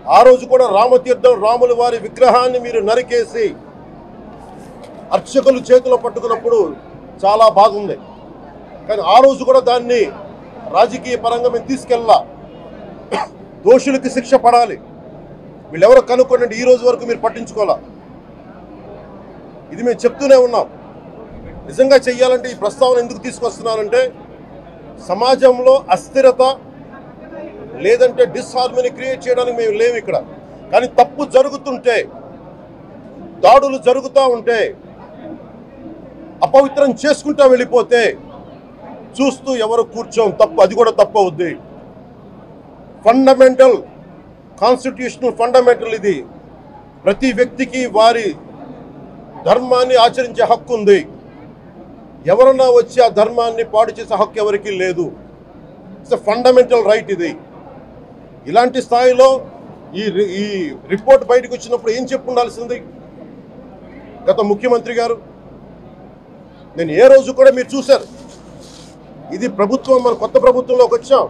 ఆ రోజు కూడా రామతీర్థం రాముల వారి విగ్రహాన్ని మీరు నరికేసి అర్చకులు చేతిలో పట్టుకున్నప్పుడు చాలా బాధ ఉంది. కానీ ఆ రోజు కూడా దాన్ని రాజకీయ పరంగా మేము తీసుకెళ్ళా. దోషులకి శిక్ష పడాలి, వీళ్ళెవరో కనుక్కోండి. ఈ రోజు వరకు మీరు పట్టించుకోవాలా. ఇది మేము చెప్తూనే ఉన్నాం. నిజంగా చెయ్యాలంటే ఈ ప్రస్తావన ఎందుకు తీసుకొస్తున్నానంటే, సమాజంలో అస్థిరత లేదంటే డిస్హార్మనీ క్రియేట్ చేయడానికి మేము లేవు ఇక్కడ. కానీ తప్పు జరుగుతుంటే, దాడులు జరుగుతూ ఉంటే, అపవిత్రం చేసుకుంటూ వెళ్ళిపోతే చూస్తూ ఎవరు కూర్చోం. తప్పు, అది కూడా తప్పు అవుద్ది. ఫండమెంటల్ కాన్స్టిట్యూషనల్ ఫండమెంటల్ ఇది. ప్రతి వ్యక్తికి వారి ధర్మాన్ని ఆచరించే హక్కు ఉంది. ఎవరన్నా వచ్చి ఆ ధర్మాన్ని పాడు చేసే హక్కు ఎవరికి లేదు. ఇట్స్ ఎ ఫండమెంటల్ రైట్ ఇది. ఇలాంటి స్థాయిలో ఈ రిపోర్ట్ బయటకు వచ్చినప్పుడు ఏం చెప్పు ఉండాల్సింది గత ముఖ్యమంత్రి గారు? నేను ఏ రోజు కూడా మీరు చూశారు, ఇది ప్రభుత్వం, మన కొత్త ప్రభుత్వంలోకి వచ్చాం.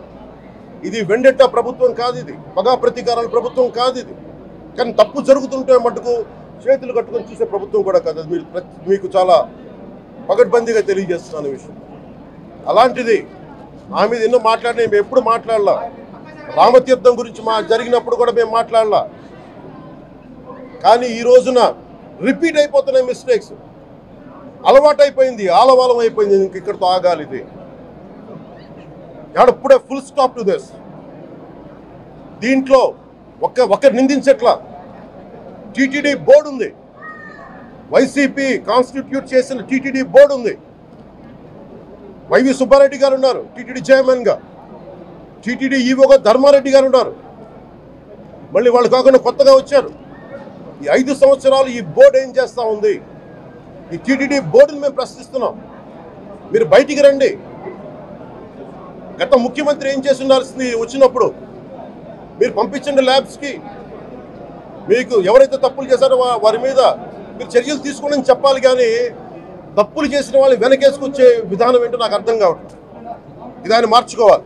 ఇది వెండెట్టా ప్రభుత్వం కాదు, ఇది పగా ప్రతీకారాల ప్రభుత్వం కాదు ఇది. కానీ తప్పు జరుగుతుంటే మటుకు చేతులు కట్టుకొని చూసే ప్రభుత్వం కూడా కాదు. అది మీకు చాలా పగడ్బందీగా తెలియజేస్తున్నాను విషయం. అలాంటిది మా మీద ఎన్నో మాట్లాడినా మేము ఎప్పుడు మాట్లాడలా. రామతీర్థం గురించి జరిగినప్పుడు కూడా మేము మాట్లాడలా. కానీ ఈ రోజున రిపీట్ అయిపోతున్నాయి మిస్టేక్స్. అలవాటైపోయింది, ఆలవాలం అయిపోయింది. ఇంక ఇక్కడితో ఆగాలి. ఇది ఎప్పుడే ఫుల్ స్టాప్ టు దిస్. దీంట్లో ఒకరు నిందించట్లా. టీటీడీ బోర్డు ఉంది, వైసీపీ కాన్స్టిట్యూట్ చేసిన టీటీడీ బోర్డు ఉంది. వైవి సుబ్బారెడ్డి గారు ఉన్నారు టీటీడీ చైర్మన్గా. టీటీడీ ఈవోగా ధర్మారెడ్డి గారు ఉన్నారు. మళ్ళీ వాళ్ళు కాకుండా కొత్తగా వచ్చారు. ఈ 5 సంవత్సరాలు ఈ బోర్డు ఏం చేస్తూ ఉంది? ఈ టీటీడీ బోర్డుని మేము ప్రశ్నిస్తున్నాం. మీరు బయటికి రండి. గత ముఖ్యమంత్రి ఏం చేసి ఉండాల్సింది? వచ్చినప్పుడు మీరు పంపించండి ల్యాబ్స్కి. మీకు ఎవరైతే తప్పులు చేశారో వారి మీద మీరు చర్యలు తీసుకోండి చెప్పాలి. కానీ తప్పులు చేసిన వాళ్ళు వెనకేసుకొచ్చే విధానం ఏంటో నాకు అర్థం కావట్లేదు. ఇది ఆయన మార్చుకోవాలి.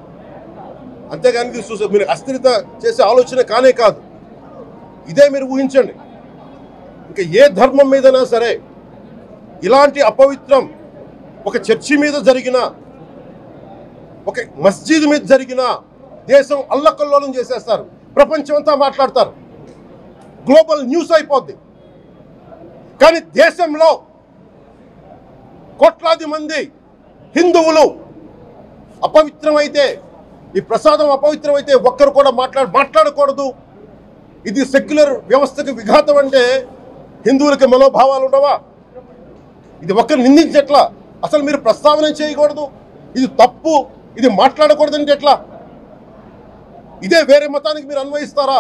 అంతేగాని మీరు అస్థిరత చేసే ఆలోచన కానే కాదు. ఇదే మీరు ఊహించండి. ఇంకా ఏ ధర్మం మీదైనా సరే ఇలాంటి అపవిత్రం ఒక చర్చి మీద జరిగిన, ఒక మస్జిద్ మీద జరిగిన దేశం అల్లకల్లోలం చేసేస్తారు. ప్రపంచం అంతా మాట్లాడతారు, గ్లోబల్ న్యూస్ అయిపోద్ది. కానీ దేశంలో కోట్లాది మంది హిందువులు అపవిత్రమైతే, ఈ ప్రసాదం అపవిత్రమైతే ఒక్కరు కూడా మాట్లాడకూడదు. ఇది సెక్యులర్ వ్యవస్థకు విఘాతం అంటే హిందువులకి మనోభావాలు ఉండవా? ఇది ఒక్కరు నిందించట్లా. అసలు మీరు ప్రస్తావన చేయకూడదు, ఇది తప్పు, ఇది మాట్లాడకూడదంటే ఎట్లా? ఇదే వేరే మతానికి మీరు అన్వయిస్తారా?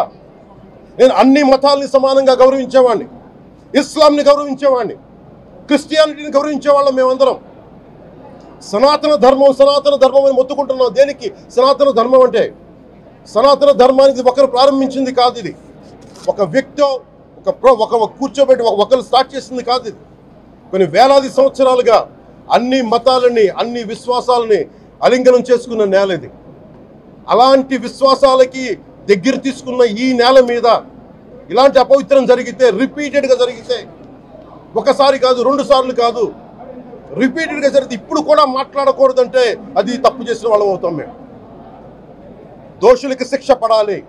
నేను అన్ని మతాలని సమానంగా గౌరవించేవాడిని. ఇస్లాంని గౌరవించేవాడిని, క్రిస్టియానిటీని గౌరవించేవాళ్ళం మేమందరం. సనాతన ధర్మం అని మొత్తుకుంటున్నాం. దేనికి సనాతన ధర్మం అంటే? సనాతన ధర్మానికి ఒకరు ప్రారంభించింది కాదు. ఇది ఒక వ్యక్తో ఒక కూర్చోబెట్టి ఒకరు స్టార్ట్ చేసింది కాదు. ఇది కొన్ని వేలాది సంవత్సరాలుగా అన్ని మతాలని, అన్ని విశ్వాసాలని అలింగనం చేసుకున్న నేల ఇది. అలాంటి విశ్వాసాలకి దగ్గర తీసుకున్న ఈ నేల మీద ఇలాంటి అపవిత్రం జరిగితే, రిపీటెడ్గా జరిగితే, ఒకసారి కాదు 2 సార్లు కాదు, రిపీటెడ్గా జరిగితే ఇప్పుడు కూడా మాట్లాడకూడదంటే అది తప్పు చేసిన వాళ్ళం అవుతాం మేము. దోషులకి శిక్ష పడాలి.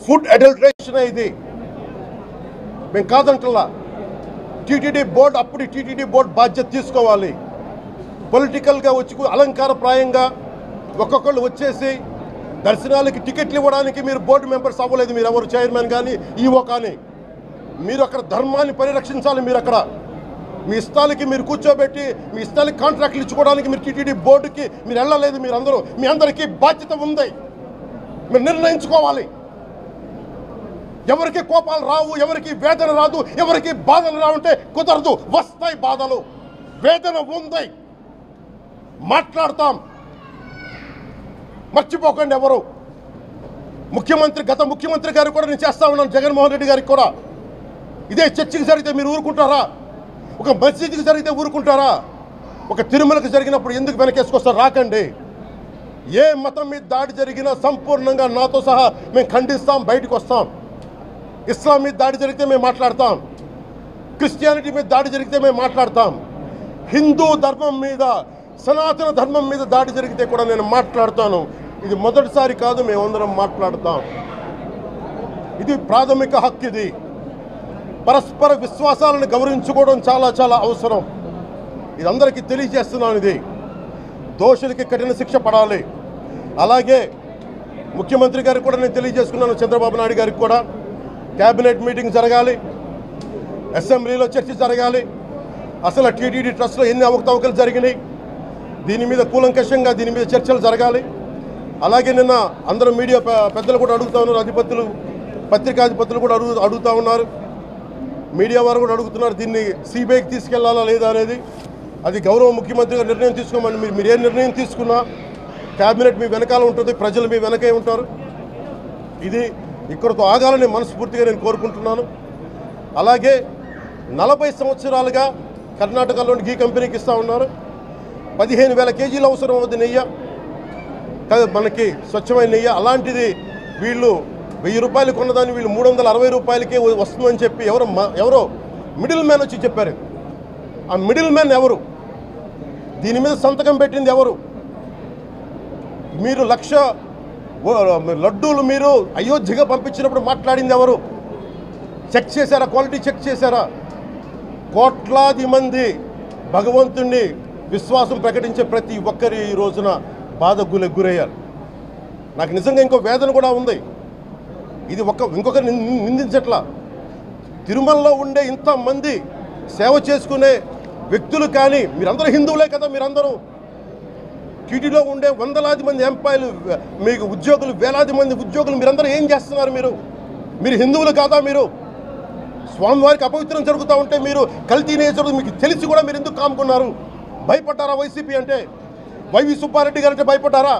ఫుడ్ అడల్టరేషన్ ఇది మేము కాదంటలా. టీటీడీ బోర్డు, అప్పుడు టీటీడీ బోర్డు బాధ్యత తీసుకోవాలి. పొలిటికల్గా వచ్చి అలంకారప్రాయంగా ఒక్కొక్కళ్ళు వచ్చేసి దర్శనాలకి టికెట్లు ఇవ్వడానికి మీరు బోర్డు మెంబర్స్ అవ్వలేదు. మీరు ఎవరు చైర్మన్ కానీ ఈవో కానీ. మీరు అక్కడ ధర్మాన్ని పరిరక్షించాలి. మీరు అక్కడ మీ ఇష్టాలకి మీరు కూర్చోబెట్టి మీ ఇష్టాలకి కాంట్రాక్ట్లు ఇచ్చుకోవడానికి మీరు టీటీడీ బోర్డుకి మీరు వెళ్ళలేదు. మీరు అందరూ, మీ అందరికీ బాధ్యత ఉంది. మీరు నిర్ణయించుకోవాలి. ఎవరికి కోపాలు రావు, ఎవరికి వేదన రాదు, ఎవరికి బాధలు రావంటే కుదరదు. వస్తాయి బాధలు, వేదన ఉంది, మాట్లాడతాం. మర్చిపోకండి ఎవరు. గత ముఖ్యమంత్రి గారు కూడా నేను చేస్తా ఉన్నాను, జగన్మోహన్ రెడ్డి గారికి కూడా. ఇదే చర్చికి జరిగితే మీరు ఊరుకుంటారా? ఒక మస్జిద్కి జరిగితే ఊరుకుంటారా? ఒక తిరుమలకి జరిగినప్పుడు ఎందుకు వెనకేసుకొస్తారు? రాకండి. ఏ మతం మీద దాడి జరిగినా సంపూర్ణంగా నాతో సహా మేము ఖండిస్తాం, బయటకు వస్తాం. ఇస్లాం మీద దాడి జరిగితే మేము మాట్లాడతాం, క్రిస్టియానిటీ మీద దాడి జరిగితే మేము మాట్లాడతాం, హిందూ ధర్మం మీద, సనాతన ధర్మం మీద దాడి జరిగితే కూడా నేను మాట్లాడతాను. ఇది మొదటిసారి కాదు, మేమందరం మాట్లాడతాం. ఇది ప్రాథమిక హక్కు. ఇది పరస్పర విశ్వాసాలను గౌరవించుకోవడం చాలా చాలా అవసరం. ఇది అందరికీ తెలియజేస్తున్నాను. ఇది దోషులకి కఠిన శిక్ష పడాలి. అలాగే ముఖ్యమంత్రి గారికి కూడా నేను తెలియజేసుకున్నాను, చంద్రబాబు నాయుడు గారికి కూడా క్యాబినెట్ మీటింగ్ జరగాలి, అసెంబ్లీలో చర్చ జరగాలి. అసలు టీటీడీ ట్రస్ట్లో ఎన్ని అవకతవకలు జరిగినాయి, దీని మీద కూలంకషంగా దీని మీద చర్చలు జరగాలి. అలాగే నిన్న అందరూ మీడియా పెద్దలు కూడా అడుగుతూ ఉన్నారు, అధిపతులు, పత్రికాధిపతులు కూడా అడుగుతూ ఉన్నారు, మీడియా వారు కూడా అడుగుతున్నారు, దీన్ని సిబిఐకి తీసుకెళ్లాలా లేదా అనేది. అది గౌరవ ముఖ్యమంత్రి గారు నిర్ణయం తీసుకోమని. మీరు ఏ నిర్ణయం తీసుకున్నా క్యాబినెట్ మీ వెనకాల ఉంటుంది, ప్రజలు మీ వెనకే ఉంటారు. ఇది ఇక్కడితో ఆగాలని మనస్ఫూర్తిగా నేను కోరుకుంటున్నాను. అలాగే 40 సంవత్సరాలుగా కర్ణాటకలోని గీ కంపెనీకి ఇస్తూ ఉన్నారు. 15,000 కేజీలు అవసరం అవుతుంది నెయ్యి, మనకి స్వచ్ఛమైన నెయ్యి. అలాంటిది వీళ్ళు 1000 రూపాయలు కొన్నదాన్ని వీళ్ళు 360 రూపాయలకే వస్తుందని చెప్పి ఎవరో మిడిల్ మ్యాన్ వచ్చి చెప్పారు. ఆ మిడిల్ మ్యాన్ ఎవరు? దీని మీద సంతకం పెట్టింది ఎవరు? మీరు 1,00,000 లడ్డూలు మీరు అయోధ్యగా పంపించినప్పుడు మాట్లాడింది ఎవరు? చెక్ చేశారా? క్వాలిటీ చెక్ చేశారా? కోట్లాది మంది భగవంతుణ్ణి విశ్వాసం ప్రకటించే ప్రతి ఒక్కరి ఈ రోజున బాధకు గురయ్యారు. నాకు నిజంగా ఇంకో వేదన కూడా ఉంది. ఇది ఇంకొకరు నిందించట్లా. తిరుమలలో ఉండే ఇంతమంది సేవ చేసుకునే వ్యక్తులు కానీ మీరందరూ హిందువులే కదా. మీరందరూ టీటీలో ఉండే వందలాది మంది ఎంప్లాయీలు, మీకు ఉద్యోగులు, వేలాది మంది ఉద్యోగులు, మీరందరూ ఏం చేస్తున్నారు? మీరు హిందువులు కాదా? మీరు స్వామివారికి అపవిత్రం జరుగుతూ ఉంటే మీరు కల్తీ నేచరు మీకు తెలిసి కూడా మీరు ఎందుకు కాముకున్నారు? భయపడ్డారా? వైసీపీ అంటే వైవి సుబ్బారెడ్డి గారంటే భయపడ్డారా?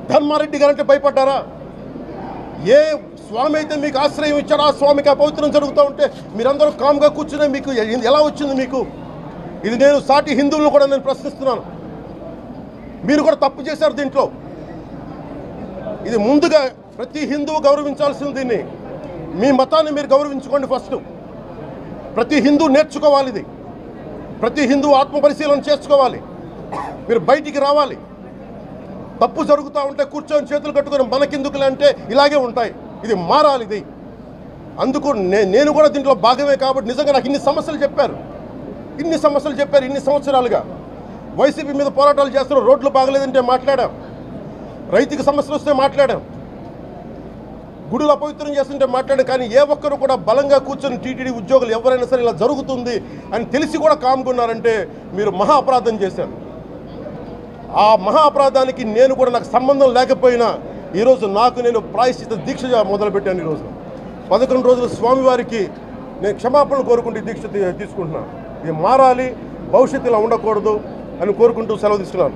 ధర్మారెడ్డి గారంటే భయపడ్డారా? ఏ స్వామి అయితే మీకు ఆశ్రయం ఇచ్చారో ఆ స్వామికి అపవిత్రం జరుగుతూ ఉంటే మీరందరూ కామ్గా కూర్చునే మీకు ఎలా వచ్చింది? మీకు ఇది నేను సాటి హిందువులను కూడా నేను ప్రశ్నిస్తున్నాను. మీరు కూడా తప్పు చేశారు దీంట్లో. ఇది ముందుగా ప్రతి హిందువు గౌరవించాల్సింది. దీన్ని మీ మతాన్ని మీరు గౌరవించుకోండి ఫస్ట్. ప్రతి హిందూ నేర్చుకోవాలి. ఇది ప్రతి హిందువు ఆత్మపరిశీలన చేసుకోవాలి. మీరు బయటికి రావాలి. తప్పు జరుగుతూ ఉంటే కూర్చొని చేతులు కట్టుకొని మనకెందుకులే అంటే ఇలాగే ఉంటాయి. ఇది మారాలి. ఇది అందుకు నేను కూడా దీంట్లో భాగమే. కాబట్టి నిజంగా నాకు ఇన్ని సమస్యలు చెప్పారు ఇన్ని సంవత్సరాలుగా. వైసీపీ మీద పోరాటాలు చేస్తున్నారు. రోడ్లు బాగలేదంటే మాట్లాడాం, రైతుకి సమస్యలు వస్తే మాట్లాడాం, గుడులు అపవిత్రం చేస్తుంటే మాట్లాడాం. కానీ ఏ ఒక్కరు కూడా బలంగా కూర్చొని టీటీడీ ఉద్యోగులు ఎవరైనా సరే ఇలా జరుగుతుంది అని తెలిసి కూడా కామ్కున్నారంటే మీరు మహా అపరాధం చేశారు. ఆ మహా అపరాధానికి నాకు సంబంధం లేకపోయినా ఈరోజు నేను ప్రాయశ్చిత దీక్ష మొదలుపెట్టాను. ఈరోజు 11 రోజులు స్వామివారికి నేను క్షమాపణలు కోరుకుంటూ దీక్ష తీసుకుంటున్నాను. ఇది మారాలి, భవిష్యత్తు ఇలా ఉండకూడదు అని కోరుకుంటూ సెలవు తీసుకున్నాను.